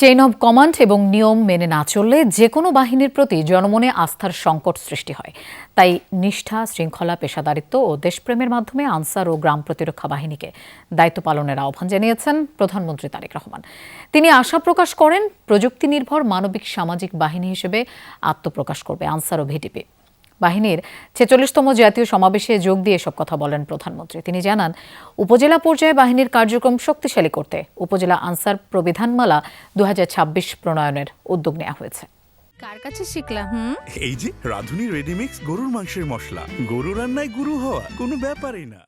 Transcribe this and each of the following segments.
Chain of command এবং নিয়ম মেনে না চললে যে কোনো বাহিনীর প্রতি জনমনে আস্থার সংকট সৃষ্টি হয়। তাই নিষ্ঠা, শৃঙ্খলা, পেশাদারিত্ব ও দেশপ্রেমের মাধ্যমে আনসার ও গ্রাম প্রতিরক্ষা বাহিনীকে দায়িত্ব পালনের আহ্বান জানিয়েছেন প্রধানমন্ত্রী তারেক রহমান। তিনি আশা প্রকাশ করেন, প্রযুক্তি নির্ভর মানবিক সামাজিক বাহিনী হিসেবে আত্মপ্রকাশ করবে আনসার ও ভিডিপি। বাহিনীর ৪৬তম জাতীয় সমাবেশে যোগ দিয়ে এসব কথা বলেন প্রধানমন্ত্রী। তিনি জানান, উপজেলা পর্যায়ে বাহিনীর কার্যক্রম শক্তিশালী করতে উপজেলা আনসার প্রবিধানমালা ২০২৬ প্রণয়নের উদ্যোগ নেওয়া হয়েছে। কার কাছে শিখলা? এই যে রাঁধুনি রেডিমিক্স গরুর মাংসের মশলা। গরু রান্নায় গুরু হওয়া কোনো ব্যাপারই না।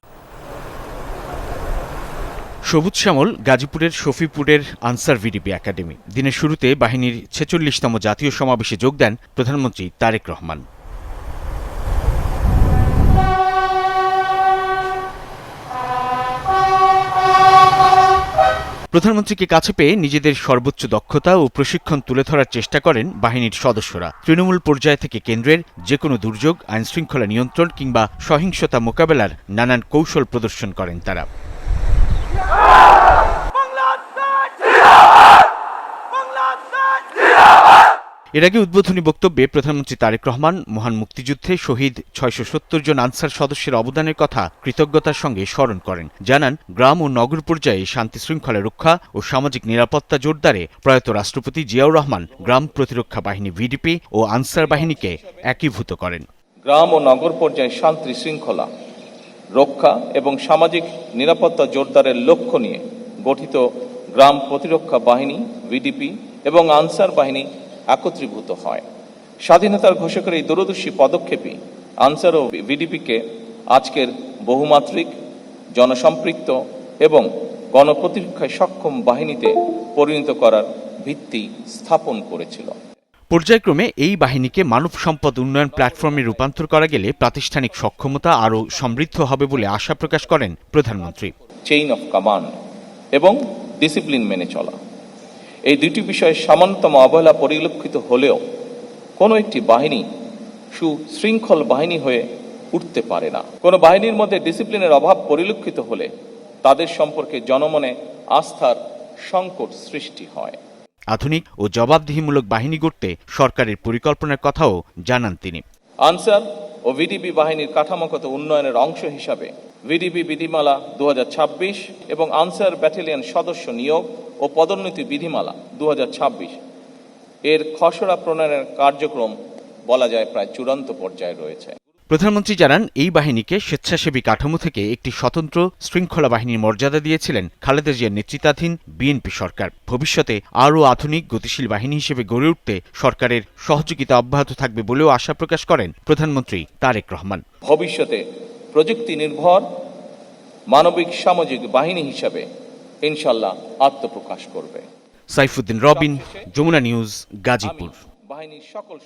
সবুজ শ্যামল গাজীপুরের শফিপুরের আনসার ভিডিপি একাডেমি। দিনের শুরুতে বাহিনীর ৪৬তম জাতীয় সমাবেশে যোগ দেন প্রধানমন্ত্রী তারেক রহমান। প্রধানমন্ত্রীকে কাছে পেয়ে নিজেদের সর্বোচ্চ দক্ষতা ও প্রশিক্ষণ তুলে ধরার চেষ্টা করেন বাহিনীর সদস্যরা। তৃণমূল পর্যায় থেকে কেন্দ্রের যেকোনো দুর্যোগ, আইনশৃঙ্খলা নিয়ন্ত্রণ কিংবা সহিংসতা মোকাবেলার নানান কৌশল প্রদর্শন করেন তারা। এর আগে উদ্বোধনী বক্তব্যে প্রধানমন্ত্রী তারেক রহমান মহান মুক্তিযুদ্ধে শহীদ ৬৭০ জন আনসার সদস্যের অবদানের কথা কৃতজ্ঞতার সঙ্গে স্মরণ করেন। জানান, গ্রাম ও নগর পর্যায়ে শান্তি শৃঙ্খলা রক্ষা ও সামাজিক নিরাপত্তা জোরদারে প্রয়াত রাষ্ট্রপতি জিয়াউর রহমান গ্রাম প্রতিরক্ষা বাহিনী ভিডিপি ও আনসার বাহিনীকে একীভূত করেন। গ্রাম ও নগর পর্যায়ে শান্তি শৃঙ্খলা রক্ষা এবং সামাজিক নিরাপত্তা জোরদারের লক্ষ্য নিয়ে গঠিত গ্রাম প্রতিরক্ষা বাহিনী ভিডিপি এবং আনসার বাহিনী একত্রীভূত হয়। স্বাধীনতার ঘোষকের এই দূরদর্শী পদক্ষেপই আনসার ও ভিডিপিকে আজকের বহুমাত্রিক, জনসম্পৃক্ত এবং গণপ্রতিরক্ষায় সক্ষম বাহিনীতে পরিণত করার ভিত্তি স্থাপন করেছিল। পর্যায়ক্রমে এই বাহিনীকে মানব সম্পদ উন্নয়ন প্ল্যাটফর্মে রূপান্তর করা গেলে প্রাতিষ্ঠানিক সক্ষমতা আরও সমৃদ্ধ হবে বলে আশা প্রকাশ করেন প্রধানমন্ত্রী। চেইন অফ কমান্ড এবং ডিসিপ্লিন মেনে চলা, এই দুটি বিষয়ে সামান্যতম অবহেলা পরিলক্ষিত হলেও কোনো একটি বাহিনী সুশৃঙ্খল বাহিনী হয়ে উঠতে পারে না। কোনো বাহিনীর মধ্যে ডিসিপ্লিনের অভাব পরিলক্ষিত হলে তাদের সম্পর্কে জনমনে আস্থার সংকট সৃষ্টি হয়। আধুনিক ও জবাবদিহিমূলক বাহিনী গড়তে সরকারের পরিকল্পনার কথাও জানান তিনি। আনসার ও ভিডিপি বাহিনীর কাঠামোগত উন্নয়নের অংশ হিসাবে ভিডিপি বিধিমালা ২০২৬ এবং আনসার ব্যাটালিয়ন সদস্য নিয়োগ ও পদোন্নতি বিধিমালা ২০২৬ এর খসড়া প্রণয়নের কার্যক্রম বলা যায় প্রায় চূড়ান্ত পর্যায়ে রয়েছে। প্রধানমন্ত্রী জানান, এই বাহিনীকে স্বেচ্ছাসেবী কাঠামো থেকে একটি স্বতন্ত্র শৃঙ্খলা বাহিনীর মর্যাদা দিয়েছিলেন খালেদা জিয়ার নেতৃত্বাধীন বিএনপি সরকার। ভবিষ্যতে আরও আধুনিক গতিশীল বাহিনী হিসেবে গড়ে উঠতে সরকারের সহযোগিতা অব্যাহত থাকবে বলেও আশা প্রকাশ করেন প্রধানমন্ত্রী তারেক রহমান। ভবিষ্যতে প্রযুক্তি নির্ভর মানবিক সামাজিক বাহিনী হিসাবে ইনশাল্লাহ আত্মপ্রকাশ করবে। সাইফুদ্দিন রবিন, যমুনা নিউজ, গাজীপুর। বাহিনীর সকল